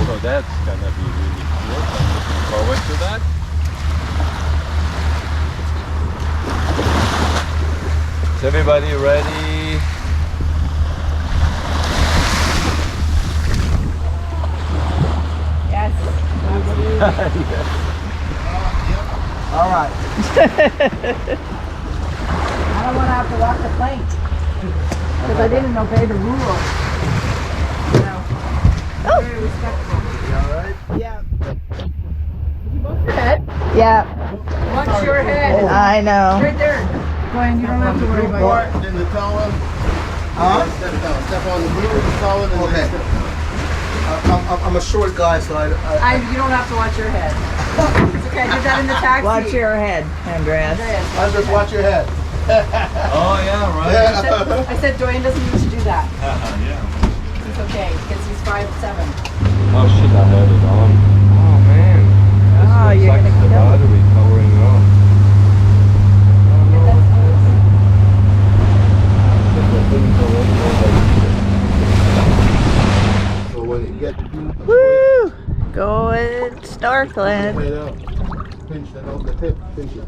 So that's gonna be really cool. I'm looking forward to that. Is everybody ready? Yes. All right. I don't want to have to walk the plank because I didn't obey the rules. No. Very respectful. You all right? Yeah. Watch your head. Yeah. Watch your head. I know. Right there. Glenn, you don't have to worry about it. Then the towel. Step on the blue towel. Okay. I'm a short guy, so You don't have to watch your head. It's okay. I did that in the taxi. Watch your head, Andreas. Just watch your head. Oh yeah, right. Yeah. I said Dwayne doesn't need to do that. Yeah. It's okay because he's 5'7". Oh shit, I had it on. Oh man. This Oh, looks you're like gonna the kill it. battery powering off. So when you get Woo! Going snorkeling. way out, pinch that off the tip, pinch it.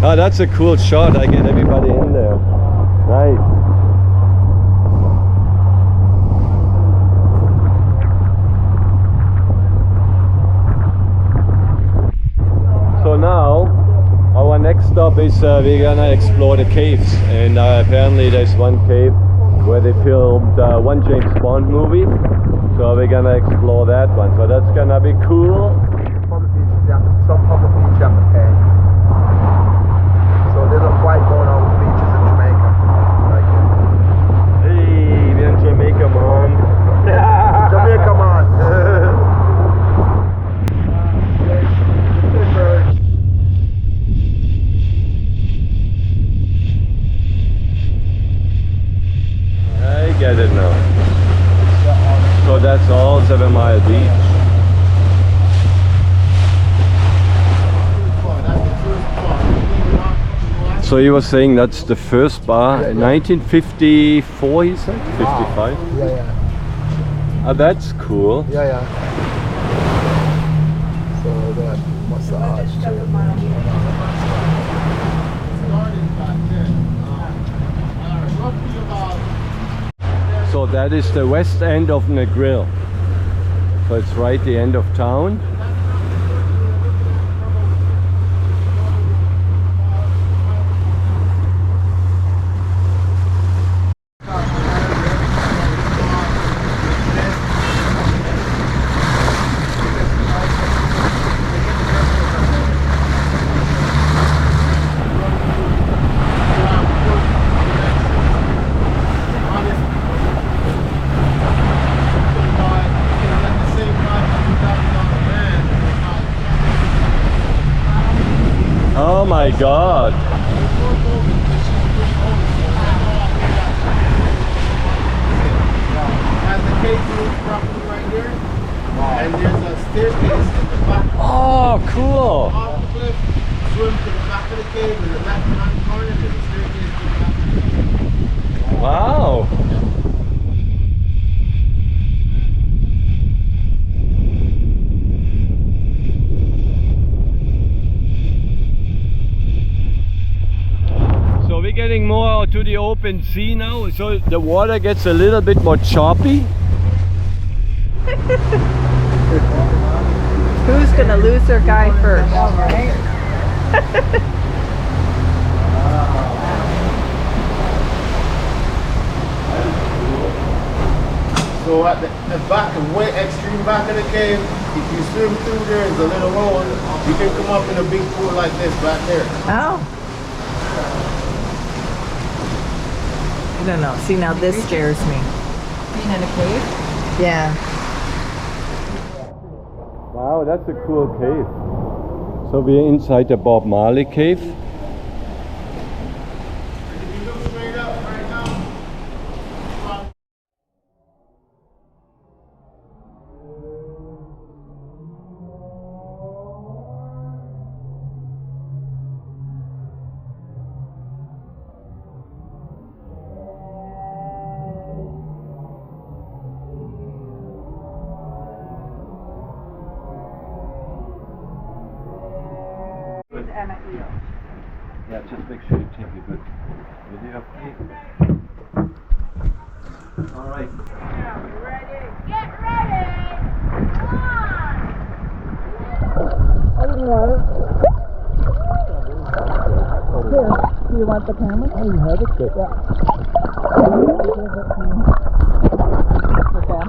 Oh, that's a cool shot. I get everybody in there. Nice. So now our next stop is we're gonna explore the caves, and apparently there's one cave where they filmed one James Bond movie, so we're gonna explore that one. So that's gonna be cool. Some public beach have to pay. So there's a flight going on with beaches in Jamaica. Hey, we're in Jamaica, man. Jamaica, man. I get it now. So that's all 7 Mile Beach. So you were saying that's the first bar in 1954, he said? 55? Yeah. Ah, that's cool. Yeah. So that massage too. So that is the west end of Negril. So it's right the end of town. Oh my God! Has the cave roof property right here, and there's a staircase in the back. Oh, cool! Off the cliff, swim to the back of the cave in the left-hand corner. There's a staircase to the back. Wow! So we're getting more to the open sea now, so the water gets a little bit more choppy. Who's gonna lose their guy first? So at the back, way extreme back of the cave, if you swim through there, there's a little hole. You can come up in a big pool like this back there. Oh. I don't know. See, now this scares me. Being in a cave? Yeah. Wow, that's a cool cave. So we're inside the Bob Marley Cave. If you look straight up right now, Yeah, just make sure you take a good video. All right. Get ready! Here, do you want the camera? Oh, you have it? Yeah. Okay.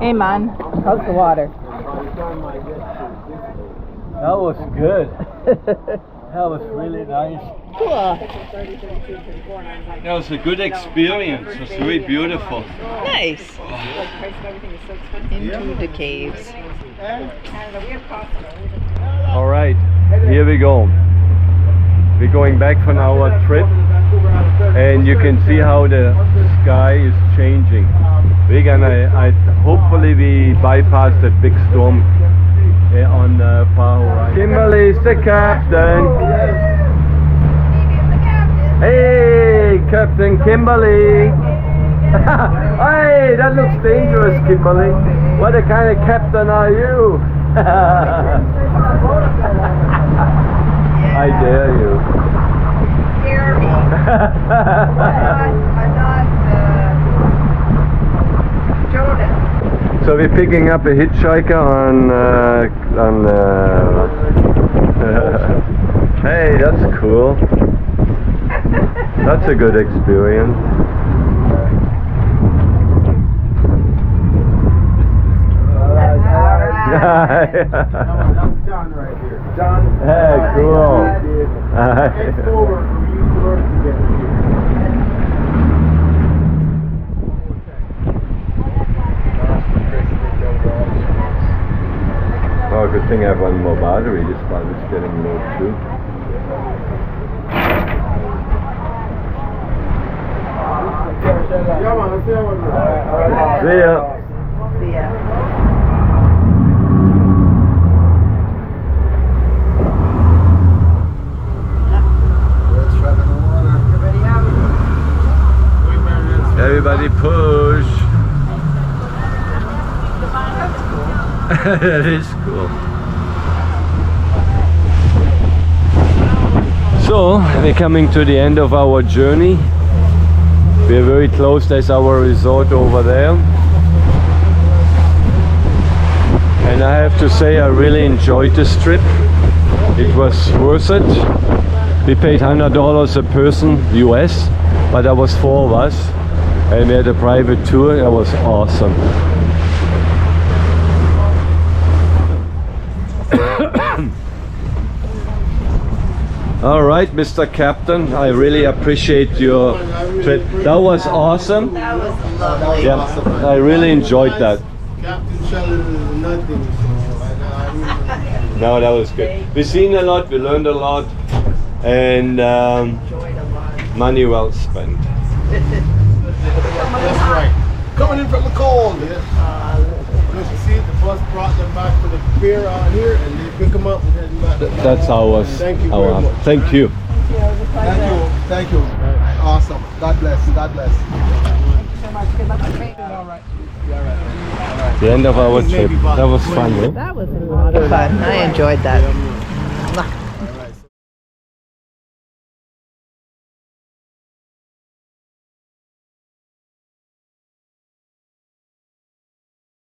Hey man, how's the water? That was good. That was really nice. Cool. That was a good experience. It was really beautiful. Nice. Into the caves. All right, here we go. We're going back from our trip, and you can see how the sky is changing. We're gonna, hopefully we bypass that big storm on the far horizon. Kimberly's the captain. Hey, Captain Kimberly. Hey, that looks dangerous, Kimberly. What kind of captain are you? I dare you. Scare me. I'm not Jordan. So we're picking up a hitchhiker on that's cool. That's a good experience. That's John right here. John. Hey, cool. Next door, we used to work together. Oh, good thing I have one more battery. This battery's getting low too. Yeah, man, let's see how it See ya. See ya. Everybody push. That is cool. So we're coming to the end of our journey. We're very close. There's our resort over there. And I have to say I really enjoyed this trip. It was worth it. We paid $100 a person US, but there was 4 of us. And we had a private tour. That was awesome. All right, Mr. Captain, I really appreciate your trip. That was awesome. That was lovely. Yeah, I really enjoyed that. Captain Sheldon is nothing, so I really... No, that was good. We've seen a lot, we learned a lot, and Enjoyed a lot. money well spent. That's right. Coming in from the cold, yeah. Look, you see, the bus brought them back to the pier out here, and they pick them up and head back. That's ours. Thank you very much. Thank you. Thank you. Awesome. God bless. God bless. The end of our trip. That was fun, eh? That was a lot of fun. I enjoyed that.